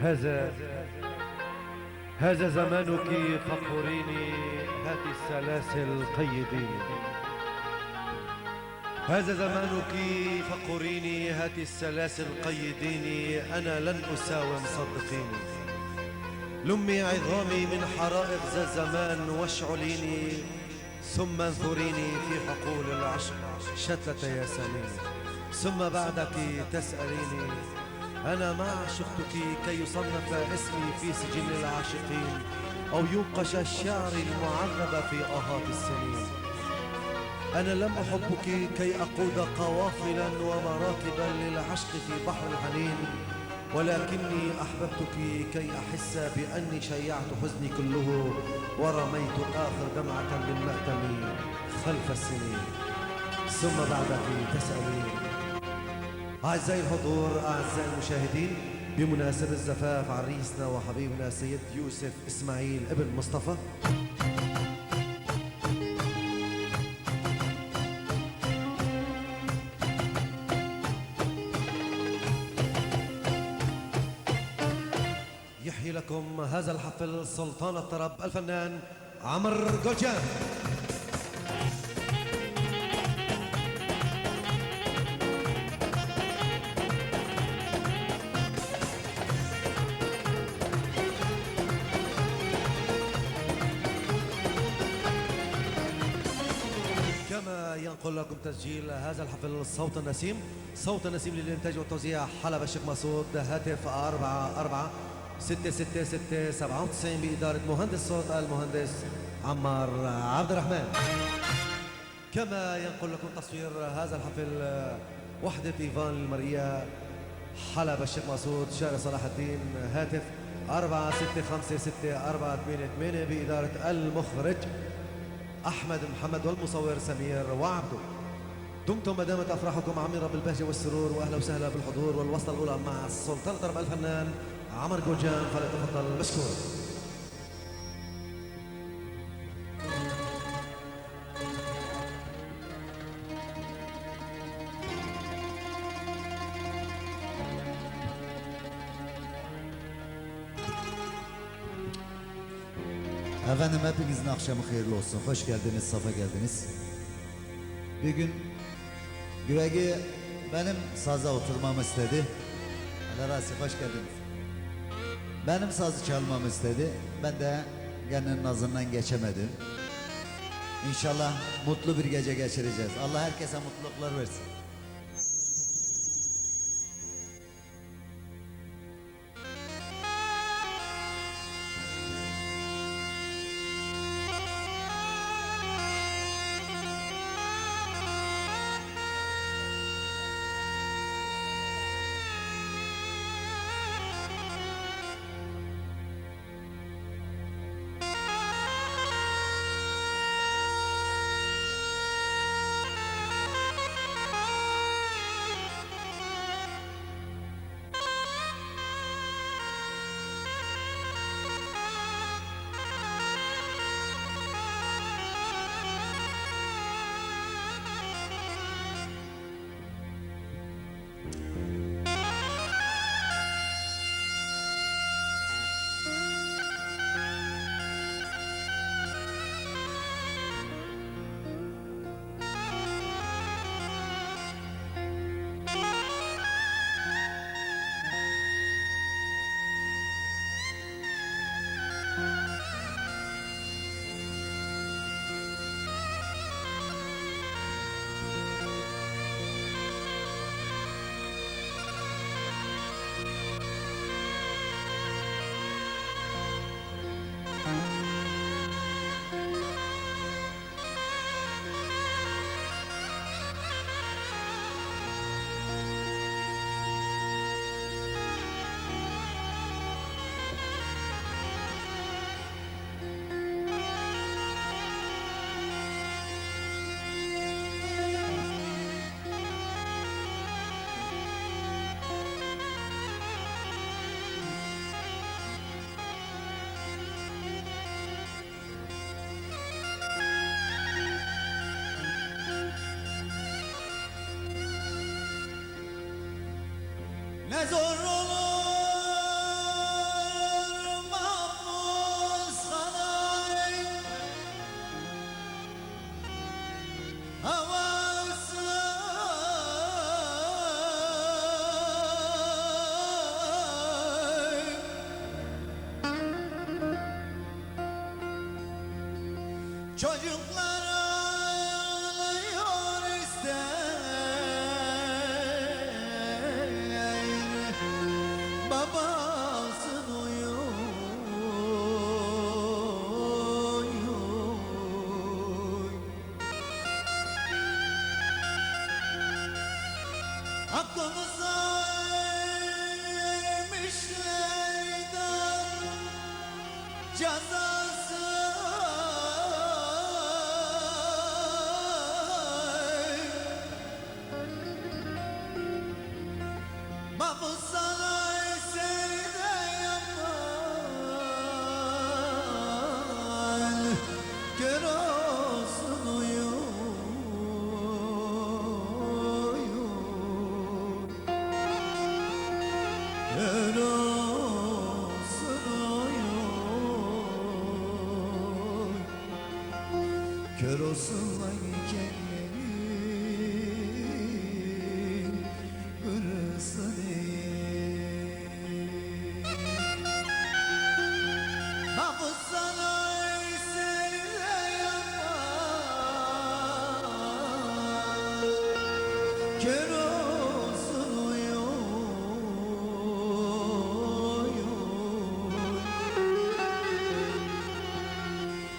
هذا هذا زمانك فقريني، هات السلاسل قيديني. هذا زمانك فقريني، هات السلاسل قيديني. أنا لن أساوم صدقيني. لمي عظامي من حرائق ذا الزمان واشعليني، ثم انثريني في حقول العشق شتى ياسميني. ثم بعدك تسأليني أنا ما عشقتك كي يصنف اسمي في سجل العاشقين، أو ينقش الشعر المعرب في آهات السنين. أنا لم أحبك كي أقود قوافلا ومراكبا للعشق في بحر الحنين، ولكني أحببتك كي أحس بأني شيعت حزني كله ورميت آخر دمعة بالمأتم خلف السنين. ثم بعدك تسألين. أعزائي الحضور، أعزائي المشاهدين، بمناسبة زفاف عريسنا وحبيبنا سيد يوسف إسماعيل ابن مصطفى، يحيي لكم هذا الحفل سلطان الطرب الفنان عمر جوجان. كما ينقل لكم تسجيل هذا الحفل صوت النسيم. صوت النسيم للإنتاج والتوزيع حلب الشيخ مسعود، هاتف 44 6697 بإدارة مهندس صوت المهندس عمار عبد الرحمن. كما ينقل لكم تصوير هذا الحفل وحدة إيفان المرئية، حلب الشيخ مسعود، شارع صلاح الدين، هاتف 4656 بإدارة المخرج أحمد محمد والمصور سمير وعبده. دمتم ما دامت أفراحكم عميرة بالبهجة والسرور، وأهلا وسهلا بالحضور. والوصلة الأولى مع السلطان الطرب الفنان عمر جوجان، فليتفضل مشكور. Efendim hepinizin akşamı hayırlı olsun. Hoş geldiniz, safa geldiniz. Bir gün Güvegi benim saza oturmamı istedi. Alarasi hoş geldiniz. Benim sazı çalmamı istedi. Ben de gene nazından geçemedim. İnşallah mutlu bir gece geçireceğiz. Allah herkese mutluluklar versin. Ne zor olur Çocuklar ağlıyor ister, babasını uyuyor. Aklımıza ermişlerden cezası mahpus sana eserde yapan kör olsun uyuyor, kör olsun uyuyor, kör olsun mankenlerin kırısını. Mahpus sana eserde yapan kör olsun uyuyor,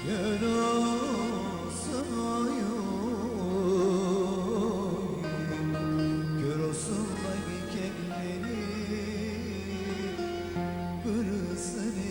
kör olsun uyuyor, kör olsun mankenlerin kırısını.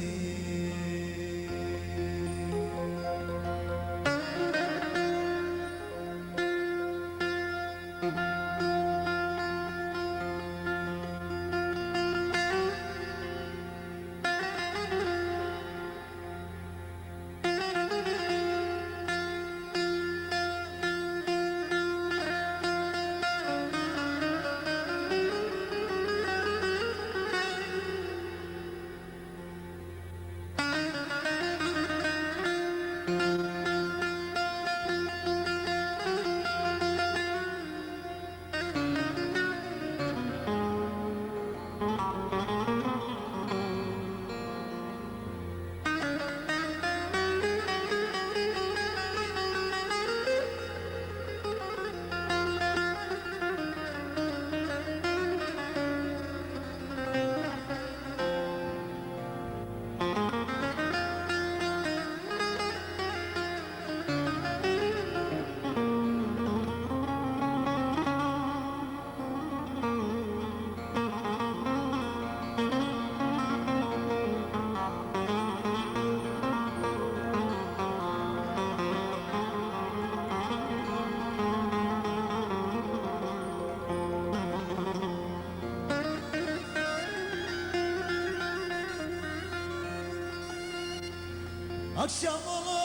Akşam olur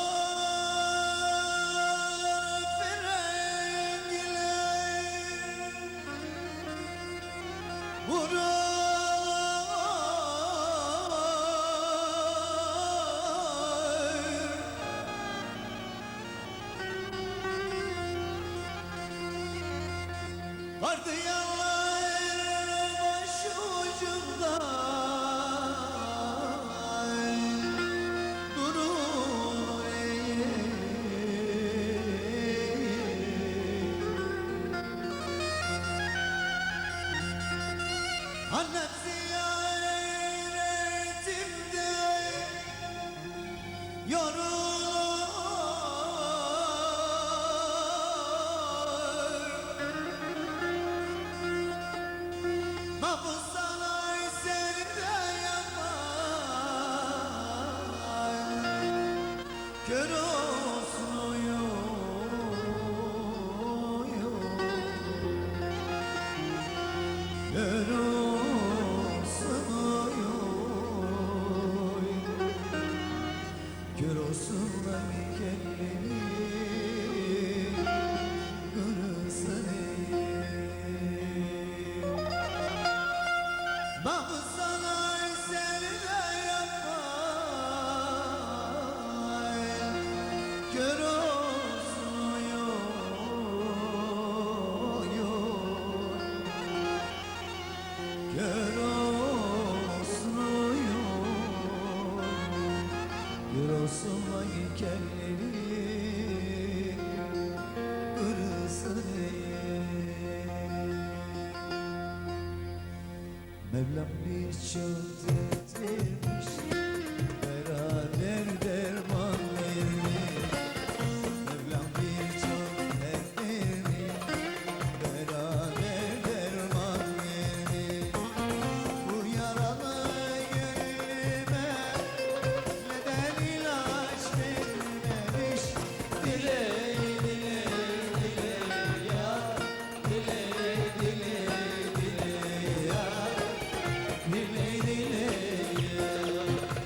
frengler vurur, vardiyalar başucumda durur. Annem ziyaretimde yorulur, mahpus sana eserde yapan kör olsun uyuyor, kör olsun uyuyor, kör olsun mankenlerin kırısını. Mahpus sana eserde yapan kör olsun uyuyor, kör olsun uyuyor, Gör olsun mankenleri kırılsın Mevlam birçok dert vermiş Beraber derman vermiş Mevlam birçok dert vermiş Beraber derman vermiş Bu yaralı gönlüme neden ilaç vermemiş Dile dile dile ya Dile dile dile ya Dile dile ya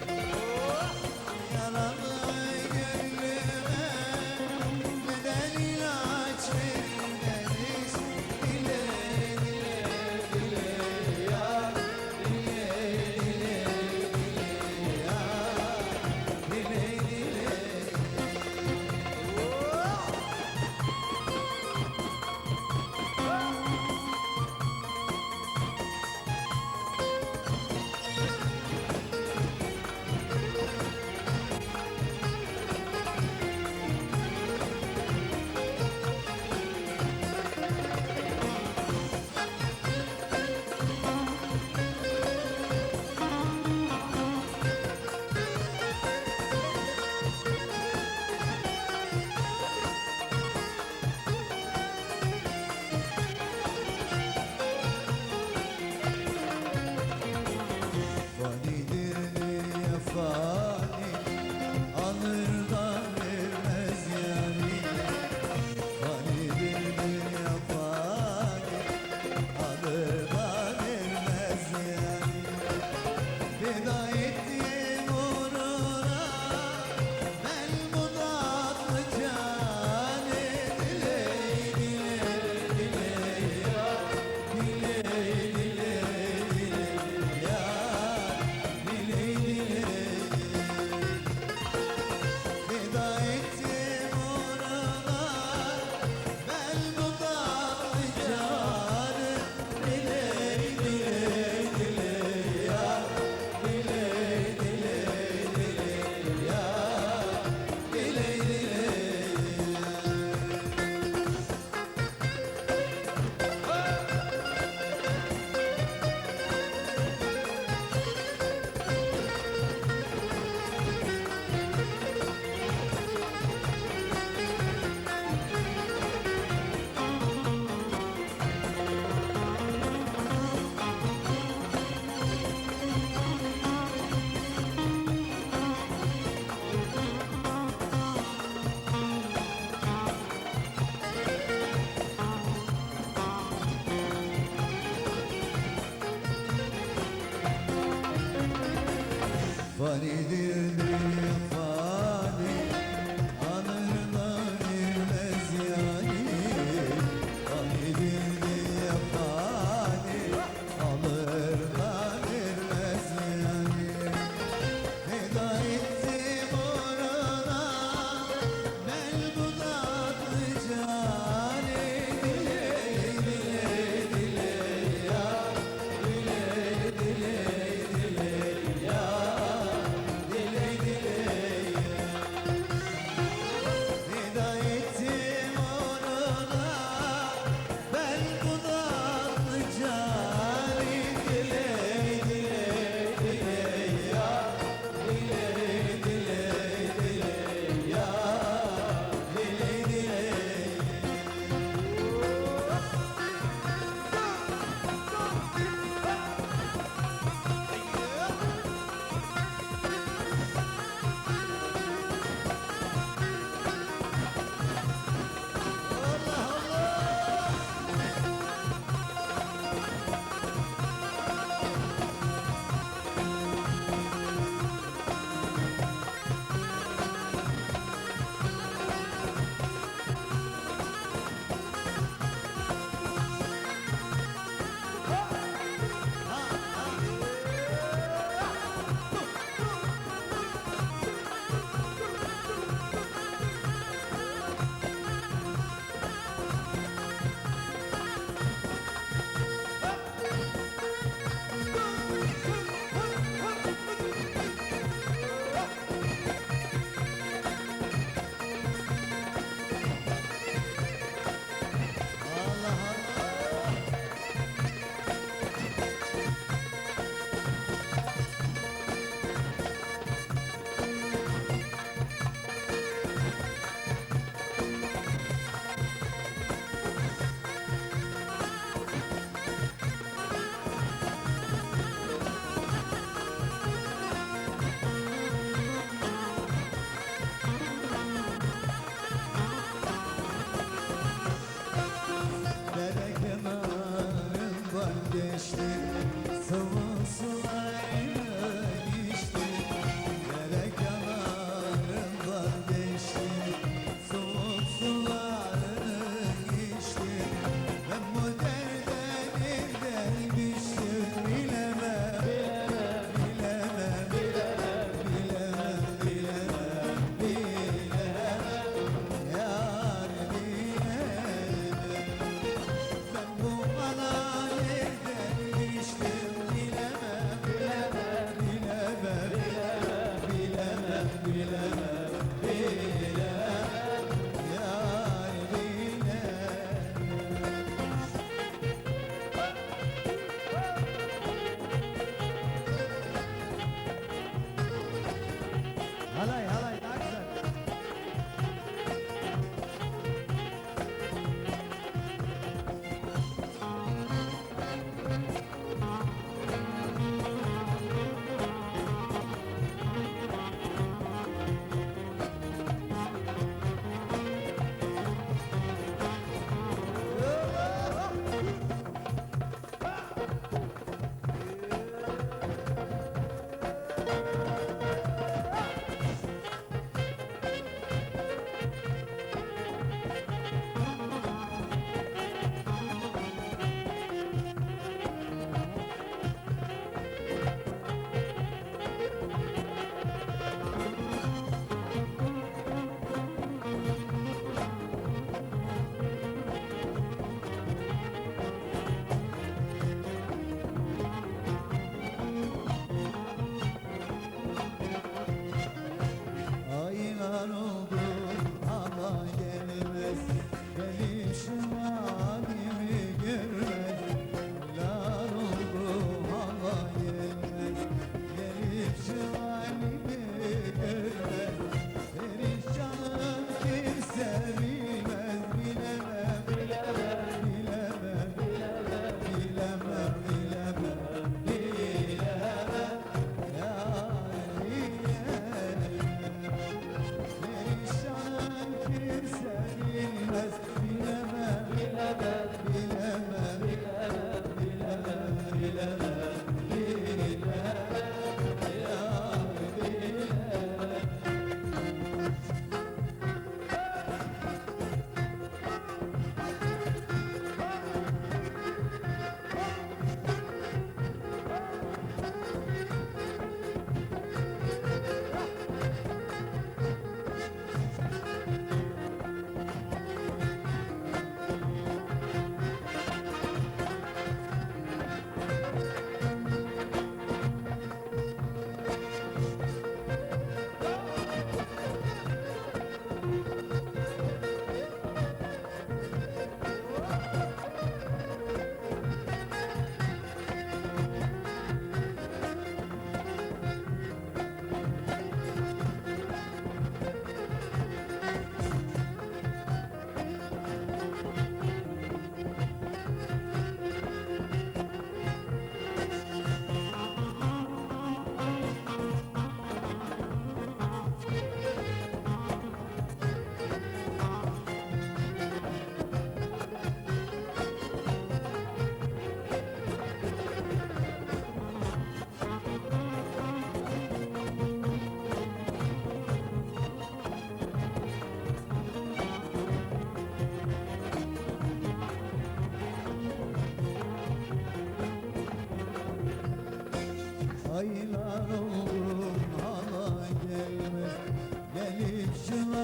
Gelip şuna